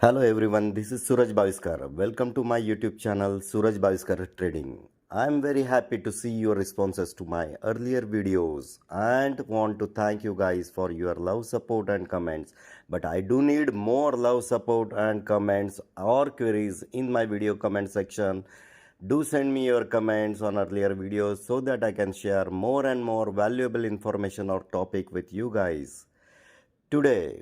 Hello everyone, this is SurajBaviskar. Welcome to my YouTube channel SurajBaviskar Trading. I am very happy to see your responses to my earlier videos and want to thank you guys for your love, support and comments. But I do need more love, support and comments or queries in my video comment section. Do send me your comments on earlier videos so that I can share more and more valuable information or topic with you guys. Today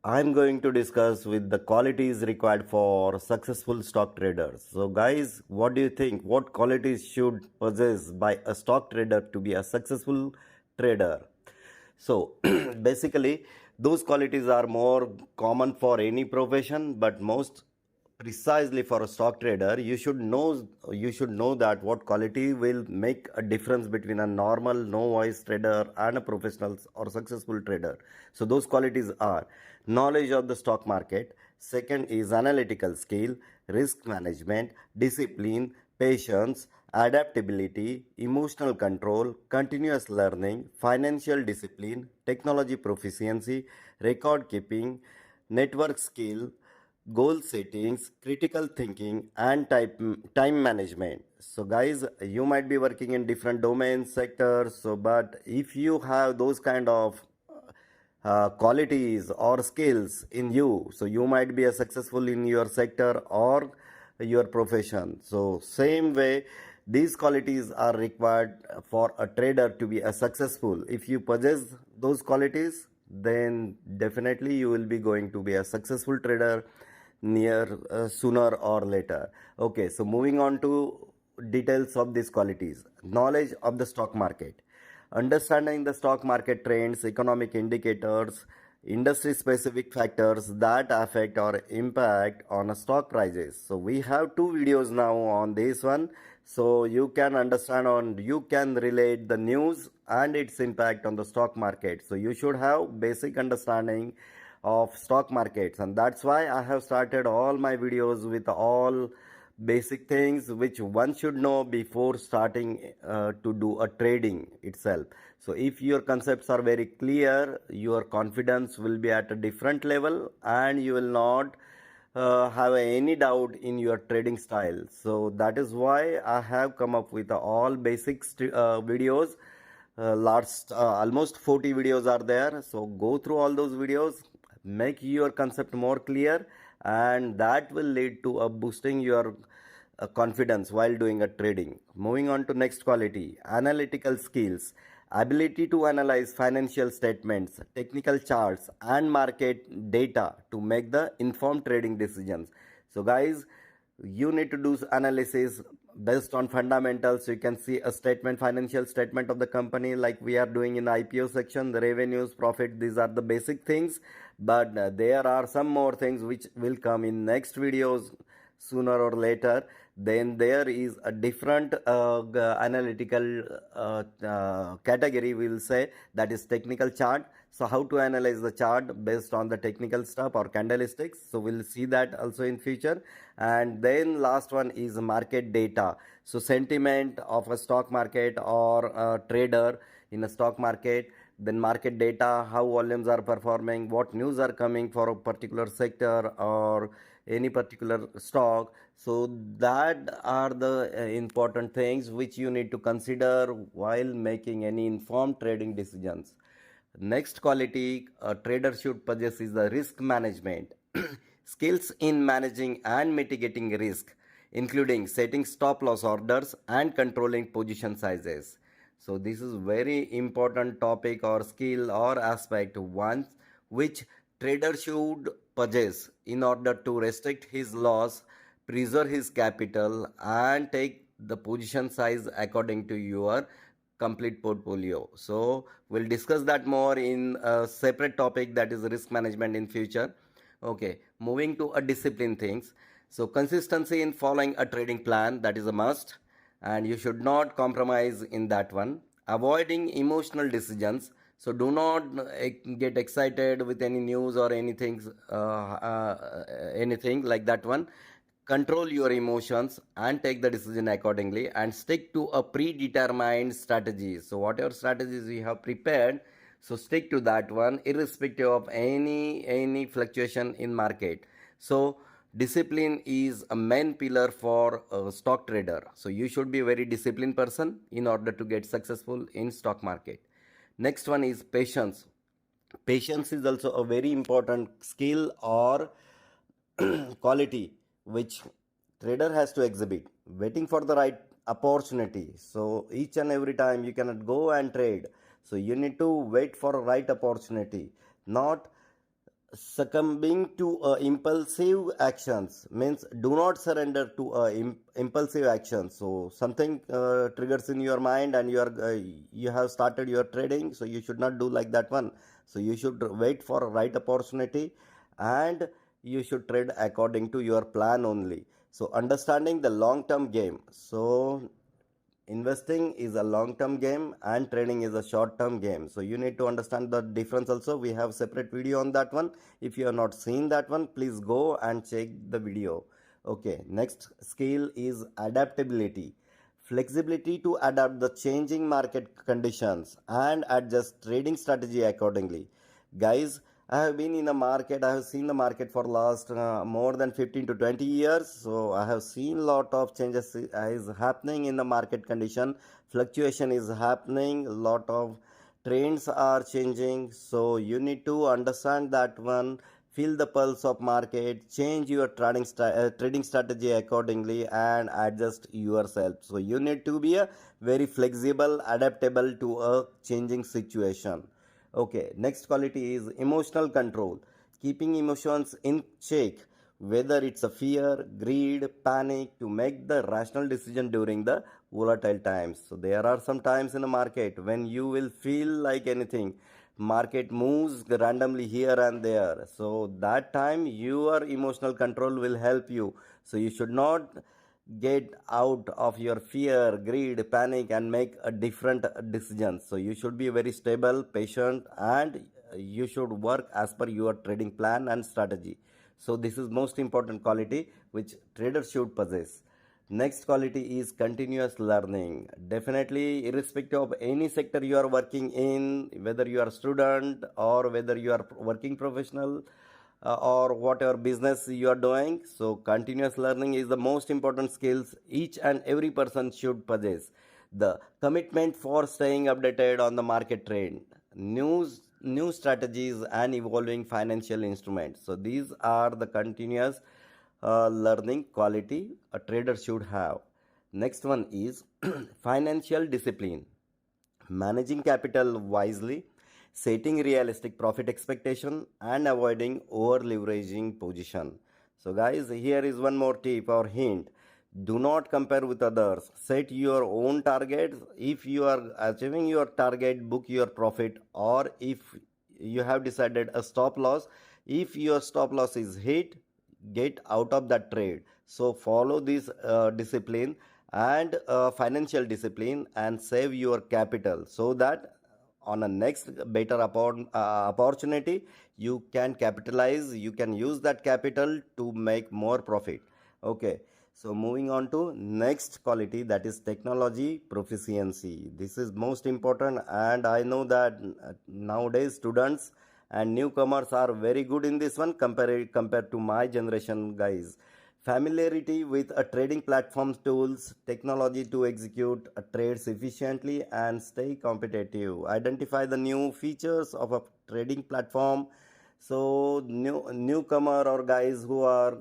I'm going to discuss with the qualities required for successful stock traders. So guys, what do you think? What qualities should possess by a stock trader to be a successful trader? So basically those qualities are more common for any profession, but most precisely for a stock trader you should know that what quality will make a difference between a normal novice trader and a professional or successful trader. So those qualities are knowledge of the stock market, second is analytical skill, risk management, discipline, patience, adaptability, emotional control, continuous learning, financial discipline, technology proficiency, record keeping, network skill, goal settings, critical thinking, and time management. So, guys, you might be working in different domains, sectors. So, but if you have those kind of qualities or skills in you, so you might be a successful in your sector or your profession. So, same way. These qualities are required for a trader to be a successful. If you possess those qualities, then definitely you will be going to be a successful trader near sooner or later. Okay, so moving on to details of these qualities. Knowledge of the stock market, understanding the stock market trends, economic indicators, industry specific factors that affect or impact on stock prices. So we have two videos now on this one, so you can understand and you can relate the news and its impact on the stock market. So you should have basic understanding of stock markets, and that's why I have started all my videos with all basic things which one should know before starting to do a trading itself. So if your concepts are very clear, your confidence will be at a different level and you will not have any doubt in your trading style. So that is why I have come up with all basic videos. Last almost 40 videos are there, so go through all those videos, make your concept more clear, and that will lead to a boosting your confidence while doing a trading. Moving on to next quality, analytical skills, ability to analyze financial statements, technical charts and market data to make the informed trading decisions. So guys, you need to do analysis based on fundamentals. You can see a statement, financial statement of the company, like we are doing in the IPO section, the revenues, profit, these are the basic things. But there are some more things which will come in next videos sooner or later. Then there is a different analytical category, we will say, that is technical chart. So how to analyze the chart based on the technical stuff or candlesticks, so we'll see that also in future. And then last one is market data, so sentiment of a stock market or a trader in a stock market. Then market data, how volumes are performing, what news are coming for a particular sector or any particular stock. So that are the important things which you need to consider while making any informed trading decisions. Next quality a trader should possess is the risk management. Skills in managing and mitigating risk, including setting stop loss orders and controlling position sizes. So this is very important topic or skill or aspect one which trader should possess in order to restrict his loss, preserve his capital and take the position size according to your complete portfolio. So we'll discuss that more in a separate topic, that is risk management, in future. Okay, moving to a discipline things. So consistency in following a trading plan, that is a must, and you should not compromise in that one. Avoiding emotional decisions, so do not get excited with any news or anything anything like that one. Control your emotions and take the decision accordingly, and stick to a predetermined strategy. So whatever strategies you have prepared, so stick to that one irrespective of any fluctuation in market. So discipline is a main pillar for a stock trader. So you should be a very disciplined person in order to get successful in stock market. Next one is patience. Patience is also a very important skill or quality which trader has to exhibit, waiting for the right opportunity. So each and every time you cannot go and trade, so you need to wait for a right opportunity, not succumbing to impulsive actions. Means do not surrender to impulsive actions. So something triggers in your mind and you have started your trading, so you should not do like that one. So you should wait for a right opportunity and you should trade according to your plan only. So understanding the long term game. So investing is a long term game and trading is a short term game. So you need to understand the difference also. We have separate video on that one. If you have not seen that one, please go and check the video. Okay, next skill is adaptability. Flexibility to adapt the changing market conditions and adjust trading strategy accordingly. Guys, I have been in the market. I have seen the market for last more than 15 to 20 years. So I have seen lot of changes is happening in the market condition. Fluctuation is happening. Lot of trends are changing. So you need to understand that one. Feel the pulse of market. Change your trading strategy accordingly and adjust yourself. So you need to be a very flexible, adaptable to a changing situation. Okay, next quality is emotional control. Keeping emotions in check, whether it's a fear, greed, panic, to make the rational decision during the volatile times. So there are some times in the market when you will feel like anything. Market moves randomly here and there. So that time your emotional control will help you. So you should not get out of your fear, greed, panic and make a different decisions. So you should be very stable, patient and you should work as per your trading plan and strategy. So this is most important quality which traders should possess. Next quality is continuous learning. Definitely, irrespective of any sector you are working in, whether you are a student or whether you are working professional, or whatever business you are doing, so continuous learning is the most important skills each and every person should possess. The commitment for staying updated on the market trend, new strategies and evolving financial instruments. So these are the continuous learning quality a trader should have. Next one is financial discipline. Managing capital wisely, setting realistic profit expectation and avoiding over leveraging position. So guys, here is one more tip or hint. Do not compare with others. Set your own targets. If you are achieving your target, book your profit, or if you have decided a stop loss, if your stop loss is hit, get out of that trade. So follow this discipline and financial discipline and save your capital so that on a next better opportunity you can capitalize, you can use that capital to make more profit. Okay, so moving on to next quality, that is technology proficiency. This is most important and I know that nowadays students and newcomers are very good in this one compared to my generation guys. Familiarity with a trading platform tools, technology to execute a trades efficiently and stay competitive. Identify the new features of a trading platform. So newcomer or guys who are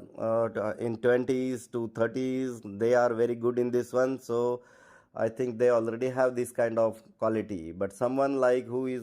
in 20s to 30s, they are very good in this one. So I think they already have this kind of quality. But someone like who is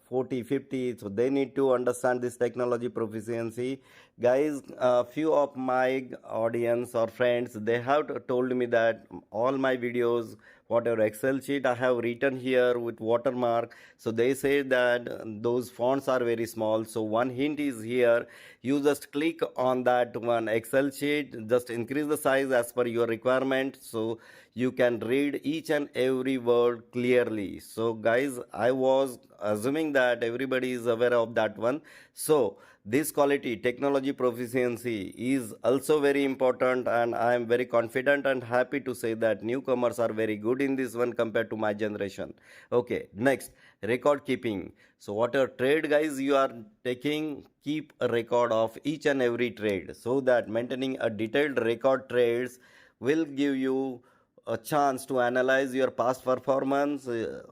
40, 50, so they need to understand this technology proficiency. Guys, a few of my audience or friends, they have told me that all my videos, whatever Excel sheet I have written here with watermark, so they say that those fonts are very small. So one hint is here, you just click on that one Excel sheet, just increase the size as per your requirement, so you can read each and every word clearly. So guys, I was assuming that everybody is aware of that one. So this quality, technology proficiency, is also very important, and I am very confident and happy to say that newcomers are very good in this one compared to my generation. Okay, next, record keeping. So whatever trade guys you are taking, keep a record of each and every trade, so that maintaining a detailed record trades will give you a chance to analyze your past performance,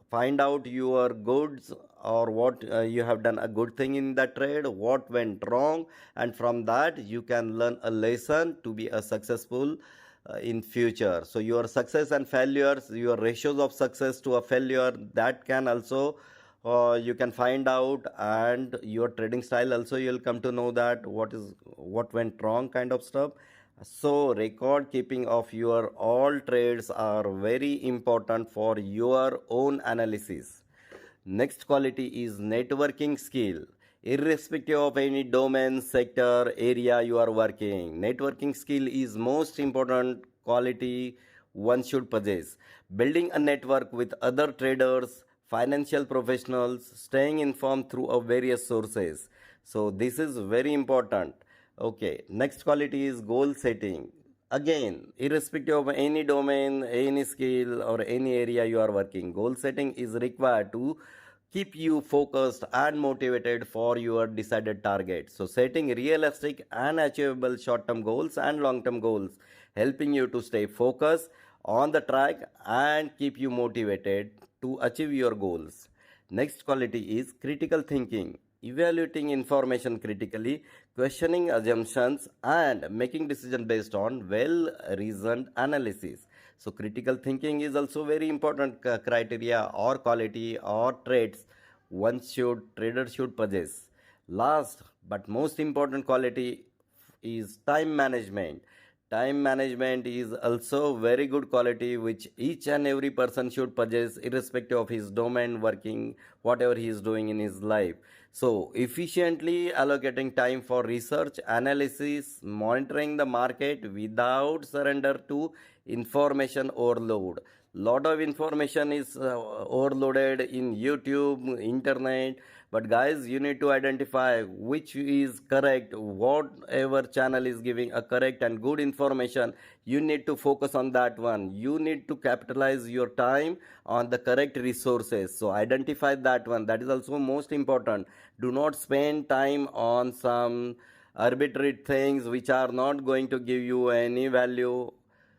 find out your goods, or what you have done a good thing in that trade, what went wrong, and from that you can learn a lesson to be a successful in future. So your success and failures, your ratios of success to a failure, that can also you can find out, and your trading style also you'll come to know that what went wrong kind of stuff. So record keeping of your all trades are very important for your own analysis. Next quality is networking skill. Irrespective of any domain, sector, area you are working, networking skill is most important quality one should possess. Building a network with other traders, financial professionals, staying informed through various sources. So this is very important. Okay, next quality is goal setting. Again, irrespective of any domain, any skill, or any area you are working, goal setting is required to keep you focused and motivated for your decided target. So setting realistic and achievable short-term goals and long-term goals, helping you to stay focused on the track and keep you motivated to achieve your goals. Next quality is critical thinking. Evaluating information critically, questioning assumptions, and making decisions based on well-reasoned analysis. So critical thinking is also very important criteria or quality or traits trader should possess. Last but most important quality is time management. Time management is also very good quality which each and every person should possess irrespective of his domain, working, whatever he is doing in his life. So efficiently allocating time for research, analysis, monitoring the market without surrender to information overload. Lot of information is overloaded in YouTube, internet, but guys, you need to identify which is correct. Whatever channel is giving a correct and good information, you need to focus on that one. You need to capitalize your time on the correct resources. So identify that one. That is also most important. Do not spend time on some arbitrary things which are not going to give you any value.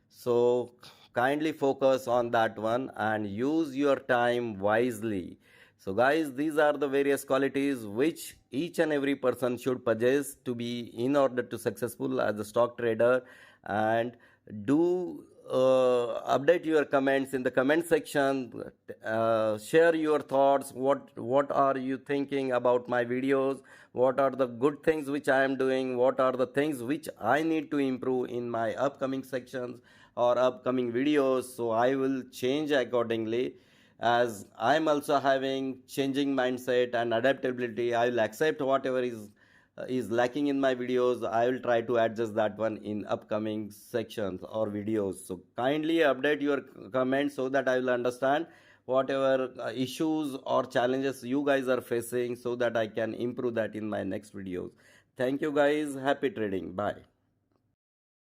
So kindly focus on that one and use your time wisely. So guys, these are the various qualities which each and every person should possess to be in order to successful as a stock trader. And do update your comments in the comment section. Share your thoughts. What are you thinking about my videos? What are the good things which I am doing? What are the things which I need to improve in my upcoming sections or upcoming videos? So I will change accordingly. As I'm also having changing mindset and adaptability, I will accept whatever is lacking in my videos. I will try to adjust that one in upcoming sections or videos. So kindly update your comments so that I will understand whatever issues or challenges you guys are facing, so that I can improve that in my next videos. Thank you guys. Happy trading. Bye.